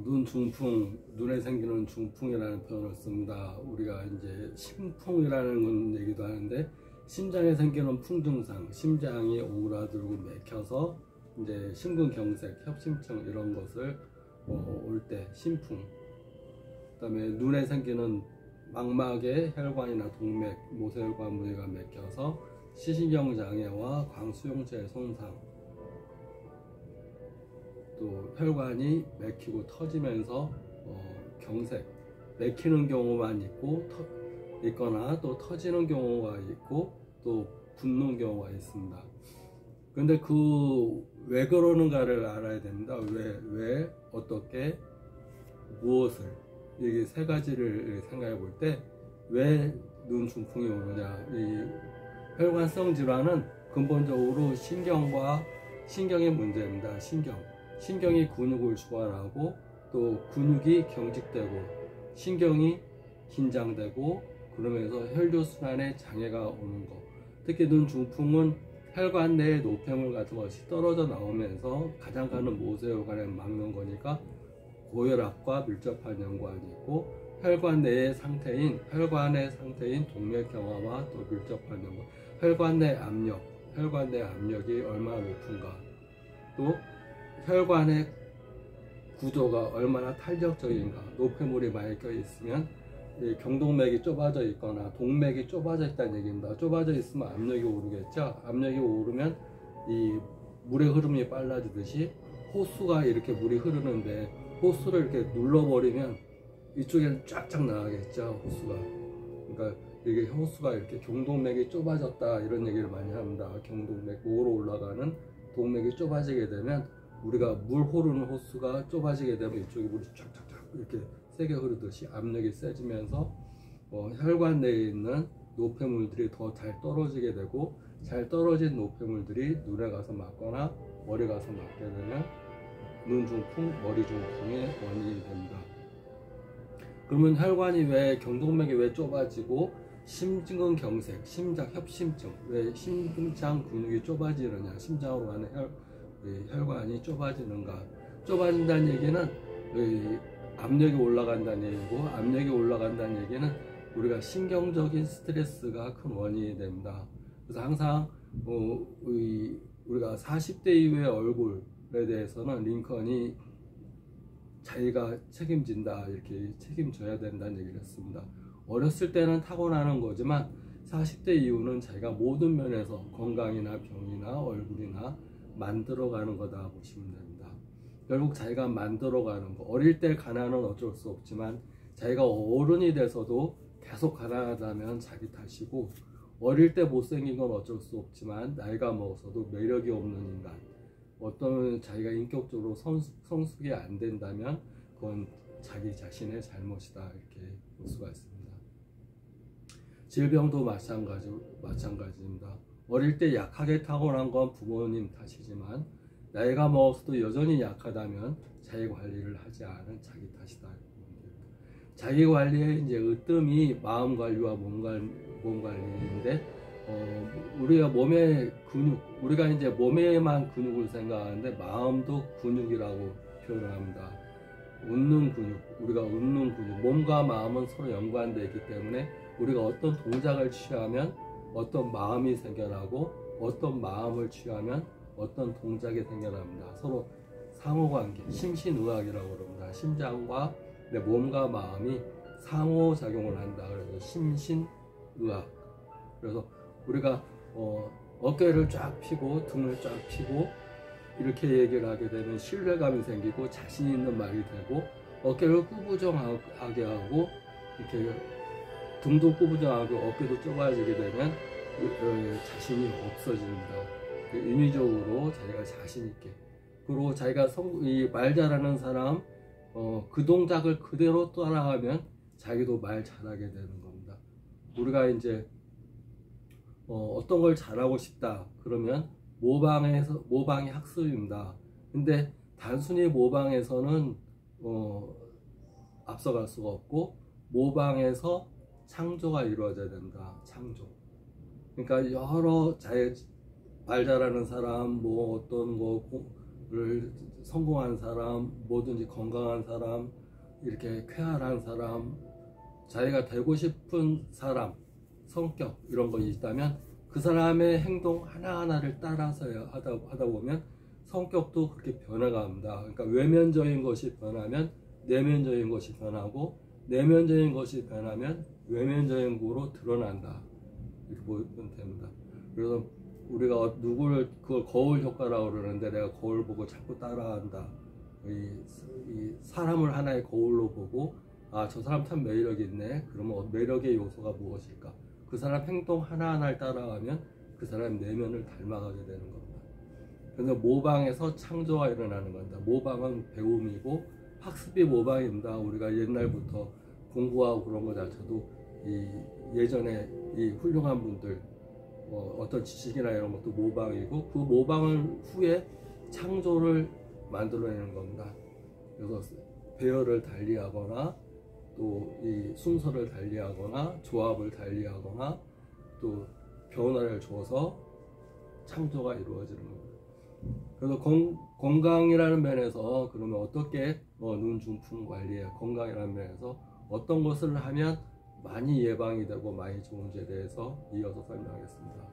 눈 중풍, 눈에 생기는 중풍이라는 표현을 씁니다. 우리가 이제 심풍이라는 건 얘기도 하는데, 심장에 생기는 풍증상, 심장이 오그라들고 맥혀서 이제 심근경색, 협심증 이런 것을 올 때 심풍. 그다음에 눈에 생기는 망막에 혈관이나 동맥, 모세혈관 무늬가 맥혀서 시신경 장애와 광수용체 손상, 또 혈관이 맥히고 터지면서 경색, 맥히는 경우만 있거나 또 터지는 경우가 있고 또 붓는 경우가 있습니다. 근데 왜 그러는가를 알아야 됩니다. 왜 어떻게 무엇을, 이게 세 가지를 생각해 볼 때 왜 눈 중풍이 오느냐. 이 혈관성 질환은 근본적으로 신경의 문제입니다. 신경이 근육을 주관하고 또 근육이 경직되고 신경이 긴장되고 그러면서 혈류순환에 장애가 오는 거. 특히 눈 중풍은 혈관 내에 노폐물 같은 것이 떨어져 나오면서 가장 가는 모세혈관에 막는 거니까 고혈압과 밀접한 연관이 있고, 혈관의 상태인 동맥경화와 또 밀접한 연관, 혈관 내 압력이 얼마나 높은가, 또 혈관의 구조가 얼마나 탄력적인가. 노폐물이 많이 껴 있으면 경동맥이 좁아져 있거나 동맥이 좁아져 있다는 얘기입니다. 좁아져 있으면 압력이 오르겠죠. 압력이 오르면 이 물의 흐름이 빨라지듯이 호수가 이렇게 물이 흐르는데 호수를 이렇게 눌러버리면 이쪽에는 쫙쫙 나가겠죠, 호수가. 그러니까 이게 호수가 이렇게 경동맥이 좁아졌다 이런 얘기를 많이 합니다. 경동맥 목으로 올라가는 동맥이 좁아지게 되면, 우리가 물 흐르는 호수가 좁아지게 되면 이쪽에 물이 쫙쫙쫙 이렇게 세게 흐르듯이 압력이 세지면서 혈관 내에 있는 노폐물들이 더 잘 떨어지게 되고, 잘 떨어진 노폐물들이 눈에 가서 맞거나 머리 가서 맞게 되면 눈 중풍, 머리 중풍의 원인이 됩니다. 그러면 경동맥이 왜 좁아지고 심근경색, 협심증, 왜 심장 근육이 좁아지느냐, 심장으로 가는 혈관이 좁아지는가. 좁아진다는 얘기는 압력이 올라간다는 얘기고, 압력이 올라간다는 얘기는 우리가 신경적인 스트레스가 큰 원인이 됩니다. 그래서 항상 우리가 40대 이후의 얼굴에 대해서는 링컨이 자기가 책임진다, 이렇게 책임져야 된다는 얘기를 했습니다. 어렸을 때는 타고나는 거지만 40대 이후는 자기가 모든 면에서 건강이나 병이나 얼굴이나 만들어가는 거다 보시면 됩니다. 결국 자기가 만들어가는 거. 어릴 때 가난은 어쩔 수 없지만 자기가 어른이 돼서도 계속 가난하다면 자기 탓이고, 어릴 때 못생긴 건 어쩔 수 없지만 나이가 먹어서도 매력이 없는 인간, 어떤 자기가 인격적으로 성숙이 안 된다면 그건 자기 자신의 잘못이다, 이렇게 볼 수가 있습니다. 질병도 마찬가지입니다. 어릴 때 약하게 타고난 건 부모님 탓이지만 나이가 먹어서도 여전히 약하다면 자기 관리를 하지 않은 자기 탓이다. 자기 관리에 이제 으뜸이 마음 관리와 몸 관리인데, 우리가 우리가 이제 몸에만 근육을 생각하는데 마음도 근육이라고 표현을 합니다. 우리가 웃는 근육, 몸과 마음은 서로 연관되어 있기 때문에 우리가 어떤 동작을 취하면 어떤 마음이 생겨나고, 어떤 마음을 취하면 어떤 동작이 생겨납니다. 서로 상호관계, 심신의학이라고 그럽니다. 심장과 몸과 마음이 상호작용을 한다. 그래서 심신의학. 그래서 우리가 어깨를 쫙 펴고 등을 쫙 펴고 이렇게 얘기를 하게 되면 신뢰감이 생기고 자신 있는 말이 되고, 어깨를 꾸부정하게 하고 이렇게 등도 꾸부정하고 어깨도 좁아지게 되면 자신이 없어집니다. 인위적으로 자기가 자신 있게, 그리고 자기가 말 잘하는 사람 그 동작을 그대로 따라하면 자기도 말 잘하게 되는 겁니다. 우리가 이제 어떤 걸 잘하고 싶다 그러면 모방이 학습입니다. 근데 단순히 모방에서는 앞서갈 수가 없고, 모방에서 창조가 이루어져야 된다. 창조. 그러니까 여러 말 잘하는 사람, 어떤 성공한 사람, 뭐든지 건강한 사람, 이렇게 쾌활한 사람, 자기가 되고 싶은 사람, 성격 이런 거 있다면 그 사람의 행동 하나하나를 따라서 하다 보면 성격도 그렇게 변해갑니다. 그러니까 외면적인 것이 변하면 내면적인 것이 변하고, 내면적인 것이 변하면 외면적인 거로 드러난다. 이렇게 보면 됩니다. 그래서 우리가 누구를 그걸 거울 효과라고 그러는데, 내가 거울 보고 자꾸 따라한다. 이 사람을 하나의 거울로 보고, 아, 저 사람 참 매력이 있네. 그러면 매력의 요소가 무엇일까? 그 사람 행동 하나하나를 따라가면 그 사람 내면을 닮아가게 되는 겁니다. 그래서 모방에서 창조가 일어나는 겁니다. 모방은 배움이고 학습이 모방입니다. 우리가 옛날부터 공부하고 그런 거 자체도 예전에 이 훌륭한 분들 어떤 지식이나 이런 것도 모방이고, 그 모방을 후에 창조를 만들어내는 겁니다. 그래서 배열을 달리하거나 또 이 순서를 달리하거나 조합을 달리하거나 또 변화를 줘서 창조가 이루어지는 겁니다. 그래서 건강이라는 면에서 그러면 어떻게 눈 중풍 관리에 건강이라는 면에서 어떤 것을 하면 많이 예방이 되고 많이 좋은지에 대해서 이어서 설명하겠습니다.